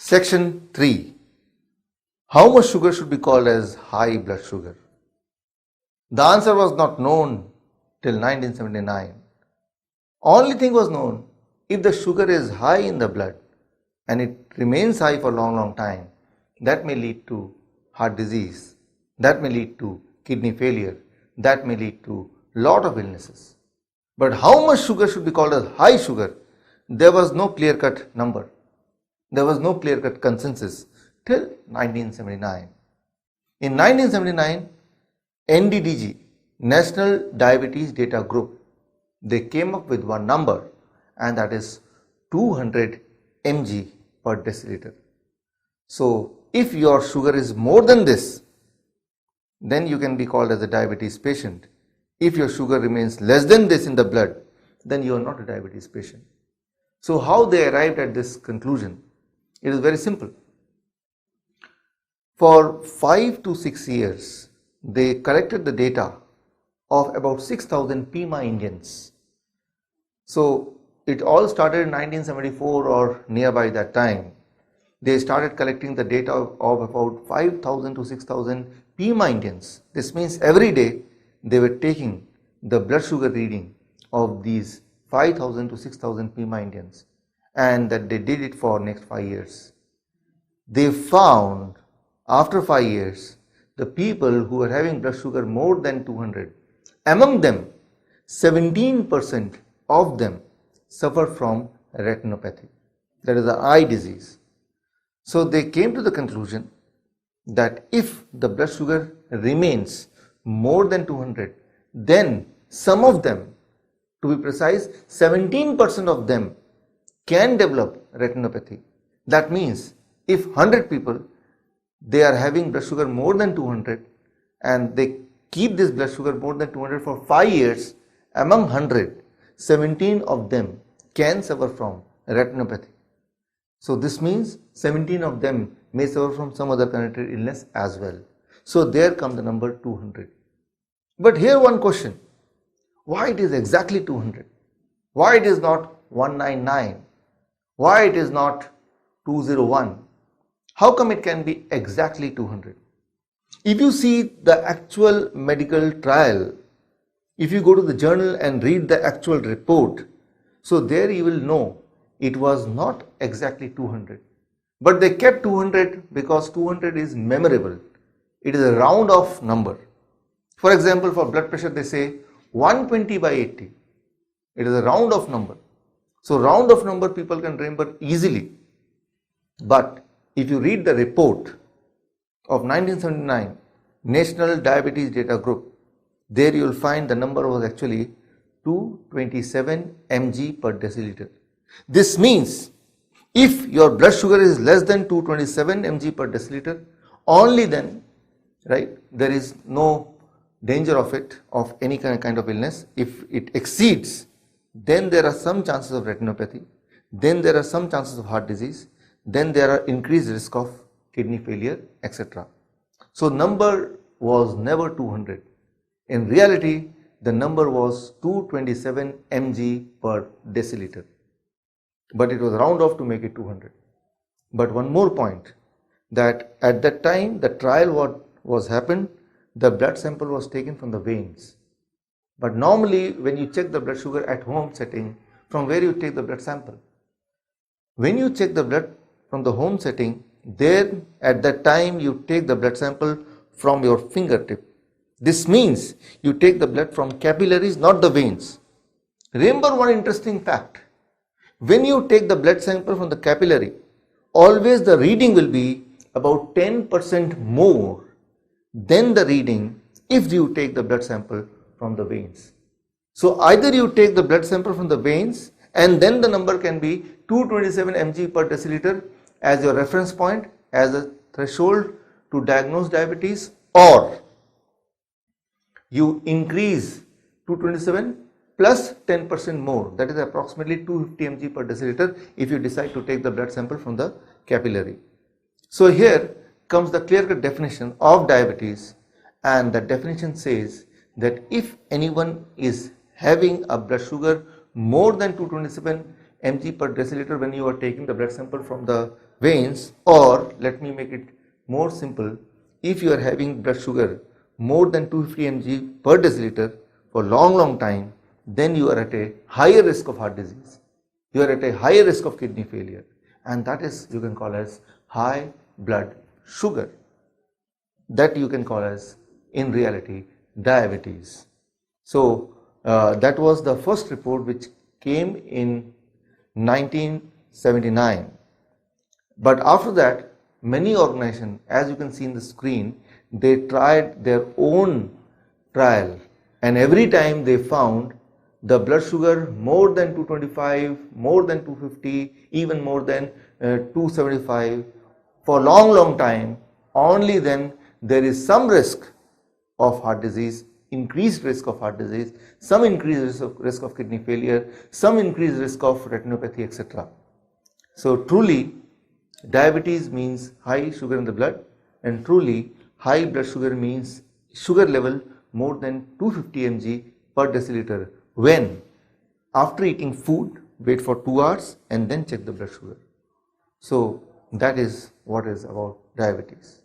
Section 3. How much sugar should be called as high blood sugar? The answer was not known till 1979. Only thing was known, if the sugar is high in the blood and it remains high for a long time, that may lead to heart disease, that may lead to kidney failure, that may lead to lot of illnesses. But how much sugar should be called as high sugar? There was no clear-cut number. There was no clear-cut consensus till 1979. In 1979, NDDG, National Diabetes Data Group, they came up with one number, and that is 200 mg per deciliter. So if your sugar is more than this, then you can be called as a diabetes patient. If your sugar remains less than this in the blood, then you are not a diabetes patient. So how they arrived at this conclusion? It is very simple. For 5 to 6 years, they collected the data of about 6,000 Pima Indians. So it all started in 1974 or nearby that time. They started collecting the data of about 5,000 to 6,000 Pima Indians. This means every day they were taking the blood sugar reading of these 5,000 to 6,000 Pima Indians, and that they did it for next 5 years. They found after 5 years, the people who were having blood sugar more than 200, among them 17% of them suffered from retinopathy, that is the eye disease. So they came to the conclusion that if the blood sugar remains more than 200, then some of them, to be precise, 17% of them can develop retinopathy. That means if 100 people, they are having blood sugar more than 200 and they keep this blood sugar more than 200 for 5 years, among 100, 17 of them can suffer from retinopathy. So this means 17 of them may suffer from some other connected illness as well. So there comes the number 200. But here one question, why it is exactly 200? Why it is not 199? Why it is not 201? How come it can be exactly 200? If you see the actual medical trial, if you go to the journal and read the actual report, so there you will know it was not exactly 200. But they kept 200 because 200 is memorable. It is a round off number. For example, for blood pressure they say 120 by 80. It is a round off number. So round off number people can remember easily. But if you read the report of 1979 National Diabetes Data Group, there you will find the number was actually 227 mg per deciliter. This means if your blood sugar is less than 227 mg per deciliter, only then, right, there is no danger of it, of any kind of illness. If it exceeds, then there are some chances of retinopathy, then there are some chances of heart disease, then there are increased risk of kidney failure, etc. So number was never 200. In reality, the number was 227 mg per deciliter. But it was round off to make it 200. But one more point, that at that time the trial what was happened, the blood sample was taken from the veins. But normally when you check the blood sugar at home setting, from where you take the blood sample? When you check the blood from the home setting, there at that time you take the blood sample from your fingertip. This means you take the blood from capillaries, not the veins. Remember one interesting fact. When you take the blood sample from the capillary, always the reading will be about 10% more than the reading if you take the blood sample from the veins. So either you take the blood sample from the veins and then the number can be 227 mg per deciliter as your reference point, as a threshold to diagnose diabetes, or you increase 227 plus 10% more, that is approximately 250 mg per deciliter if you decide to take the blood sample from the capillary. So here comes the clear-cut definition of diabetes, and the definition says that if anyone is having a blood sugar more than 227 mg per deciliter when you are taking the blood sample from the veins, or let me make it more simple, if you are having blood sugar more than 250 mg per deciliter for long time, then you are at a higher risk of heart disease. You are at a higher risk of kidney failure, and that is you can call as high blood sugar. That you can call as in reality diabetes. So that was the first report which came in 1979. But after that, many organizations, as you can see in the screen, they tried their own trial, and every time they found the blood sugar more than 225, more than 250, even more than 275 for long time, only then there is some risk of heart disease, increased risk of heart disease, some increased risk of kidney failure, some increased risk of retinopathy, etc. So truly diabetes means high sugar in the blood, and truly high blood sugar means sugar level more than 250 mg per deciliter when after eating food wait for 2 hours and then check the blood sugar. So that is what is about diabetes.